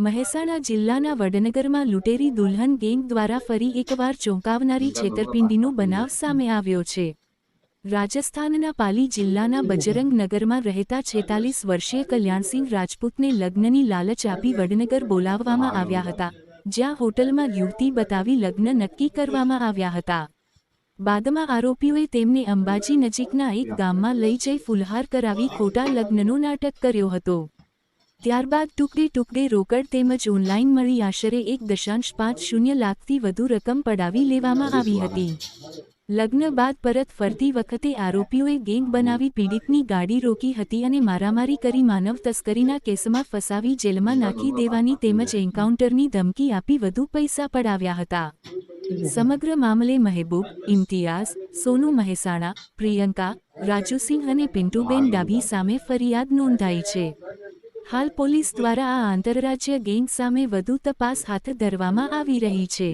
મહેસાણા જિલ્લાના વડનગરમાં લૂંટેરી દુલ્હન ગેંગ દ્વારા ફરી એકવાર ચોંકાવનારી છેતરપિંડીનો બનાવ સામે આવ્યો છે। રાજસ્થાનના પાલી જિલ્લાના બજરંગ નગરમાં રહેતા 46 વર્ષીય કલ્યાણસિંહ રાજપૂતને લગ્નની લાલચ આપી વડનગર બોલાવવામાં આવ્યા હતા, જ્યાં હોટલમાં યુવતી બતાવી લગ્ન નક્કી કરવામાં આવ્યા હતા। બાદમાં આરોપીઓએ તેમને અંબાજી નજીકના એક ગામમાં લઈ જઈ ફુલહાર કરાવી ખોટા લગ્નનો નાટક કર્યો હતો। ત્યારબાદ ટુકડે ટુકડે રોકડ તેમજ ઓનલાઈન મળી આશરે 1.50 લાખથી વધુ રકમ પડાવી લેવામાં આવી હતી। લગ્ન બાદ પરત ફરતી વખતે આરોપીઓએ ગેંગ બનાવી પીડિતની ગાડી રોકી હતી અને મારામારી કરી માનવ તસ્કરીના કેસમાં ફસાવી જેલમાં નાખી દેવાની તેમજ એન્કાઉન્ટરની ધમકી આપી વધુ પૈસા પડાવ્યા હતા। સમગ્ર મામલે મહેબૂબ, ઇમ્તિયાઝ, સોનુ મહેસાણા, પ્રિયંકા, રાજુસિંહ અને પિન્ટુબેન ડાભી સામે ફરિયાદ નોંધાઈ છે। હાલ પોલીસ દ્વારા આ આંતરરાજ્ય ગેંગ સામે વધુ તપાસ હાથ ધરવામાં આવી રહી છે।